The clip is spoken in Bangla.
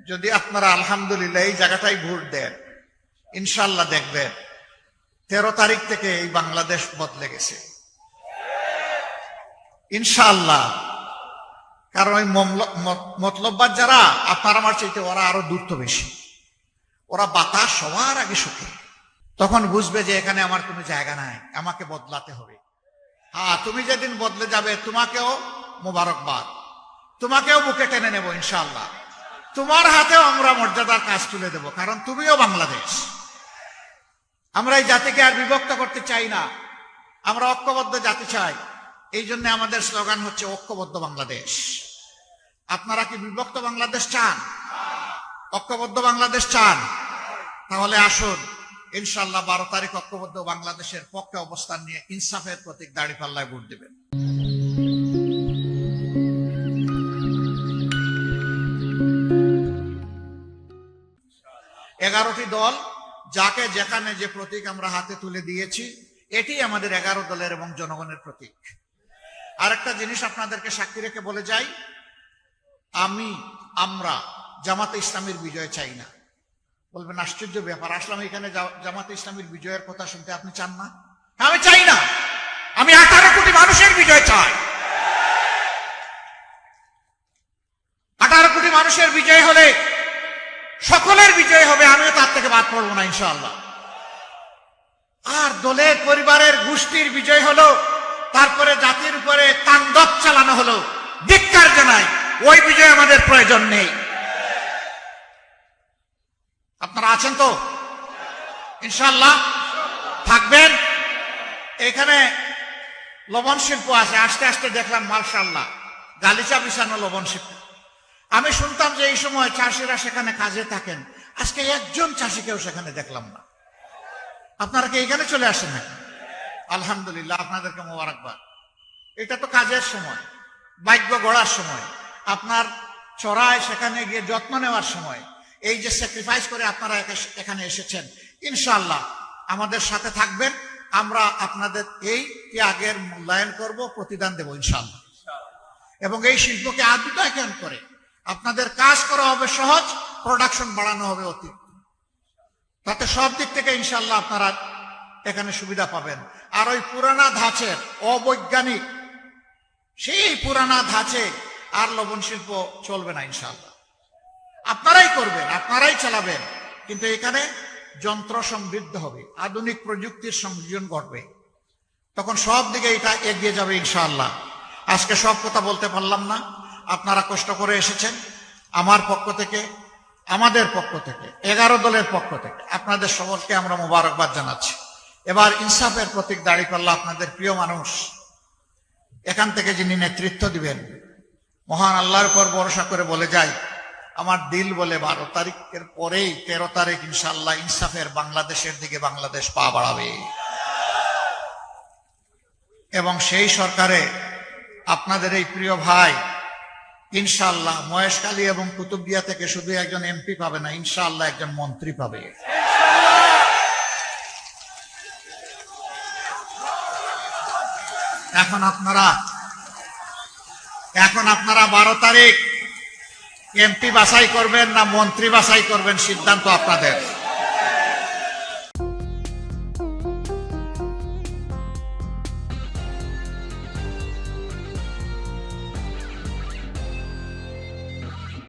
যদি আপনারা আলহামদুলিল্লাহ এই জায়গাটাই ভোট দেন, ইনশাল্লাহ দেখবেন 13 তারিখ থেকে এই বাংলাদেশ বদলে গেছে ইনশাআল্লাহ। কারণ ওই মতলববাদ যারা আপনার আমার চাইতে ওরা আরো দূরত্ব বেশি, ওরা বাতাস সবার আগে শুকে, তখন বুঝবে যে এখানে আমার কোনো জায়গা নাই, আমাকে বদলাতে হবে। হ্যাঁ, তুমি যেদিন বদলে যাবে তোমাকেও মোবারকবাদ, তোমাকেও বুকে টেনে নেব ইনশাআল্লাহ, তোমার হাতেও আমরা মর্যাদার কাজ তুলে দেব, কারণ তুমিও বাংলাদেশ। আমরা এই জাতিকে আর বিভক্ত করতে চাই না, আমরা ঐক্যবদ্ধ জাতি চাই। এই জন্য আমাদের স্লোগান হচ্ছে ঐক্যবদ্ধ বাংলাদেশ। আপনারা কি বিভক্ত বাংলাদেশ চান? ঐক্যবদ্ধ বাংলাদেশ চান? তাহলে আসুন ইনশাআল্লাহ 12 তারিখ ঐক্যবদ্ধ বাংলাদেশের পক্ষে অবস্থান নিয়ে ইনসাফের প্রতীক দাঁড়িপাল্লায় ভোট দেবেন। 11টি দল, যাকে যেখানে যে প্রতীক আমরা হাতে তুলে দিয়েছি, এটি আমাদের 11 দলের এবং জনগণের প্রতীক। আরেকটা জিনিস আপনাদেরকে সাক্ষী রেখে বলে যাই, আমরা জামাতে ইসলামীর বিজয় চাই না। বলবেন আশ্চর্য ব্যাপার, আসলাম এখানে জামাতে ইসলামীর বিজয়ের কথা শুনতে, আপনি চান না? আমি চাই না, আমি 18 কোটি মানুষের বিজয় চাই। 18 কোটি মানুষের বিজয় হলে সকলের বিজয় হবে, আমিও তার থেকে বাদ পড়বো না ইনশাআল্লাহ। আর দলের, পরিবারের, গোষ্ঠীর বিজয় হলো, তারপরে জাতির উপরে তাণ্ডব চালানো হলো, ধিক্কার জানাই, ওই বিজয় আমাদের প্রয়োজন নেই। আপনারা আছেন তো ইনশাআল্লাহ? থাকবেন? এখানে লবণ শিল্প আছে, আস্তে আস্তে দেখলাম মাশাআল্লাহ গালিচা বিছানো লবণ শিল্প। আমি শুনতাম যে এই সময় চাষিরা সেখানে কাজে থাকেন, আজকে একজন চাষিকেও সেখানে দেখলাম না। আপনারা কি এখানে চলে আসেন না? আলহামদুলিল্লাহ, আপনাদেরকে মোবারকবাদ। এটা তো কাজের সময়, ভাগ্য গড়ার সময়, আপনার চড়ায় সেখানে গিয়ে যত্ন নেওয়ার সময়। এই যে স্যাক্রিফাইস করে আপনারা এখানে এসেছেন, ইনশাআল্লাহ আমাদের সাথে থাকবেন, আমরা আপনাদের এই ত্যাগের মূল্যায়ন করব, প্রতিদান দেব ইনশাআল্লাহ। এবং এই শিল্পকে আধুনিকায়ন করে আপনাদের কাজ করা হবে সহজ, প্রোডাকশন বাড়ানো হবে অতিরিক্ত, তাতে সব দিক থেকে ইনশাআল্লাহ আপনারা এখানে সুবিধা পাবেন। আর ওই পুরানা ধাঁচের অবৈজ্ঞানিক সেই পুরানা ধাঁচে আর লবণ শিল্প চলবে না ইনশাআল্লাহ। আপনারাই করবেন, আপনারাই চালাবেন, কিন্তু এখানে যন্ত্র সমৃদ্ধ হবে, আধুনিক প্রযুক্তির সংযোজন ঘটবে, তখন সব দিকে এটা এগিয়ে যাবে ইনশাআল্লাহ। আজকে সব কথা বলতে পারলাম না, আপনারা কষ্ট করে এসেছেন। আমার পক্ষ থেকে, আমাদের পক্ষ থেকে, 11 দলের পক্ষ থেকে আপনাদের সকলকে আমরা মোবারকবাদ জানাচ্ছি। এবার ইনসাফের প্রতীক দাঁড়িপাল্লা, আপনাদের প্রিয় মানুষ, এখান থেকে যিনি নেতৃত্ব দিবেন, মহান আল্লাহর উপর ভরসা করে বলে যাই, আমার দিল বলে 12 তারিখের পরেই 13 তারিখ ইনশাআল্লাহ ইনসাফের বাংলাদেশের দিকে বাংলাদেশ পা বাড়াবে। এবং সেই সরকারে আপনাদের এই প্রিয় ভাই ইনশাআল্লাহ মহেশখালী এবং কুতুবদিয়া থেকে শুধু একজন এমপি পাবে না, ইনশাআল্লাহ একজন মন্ত্রী পাবে। এখন আপনারা 12 তারিখ এমপি বাছাই করবেন না মন্ত্রী বাছাই করবেন, সিদ্ধান্ত আপনাদের।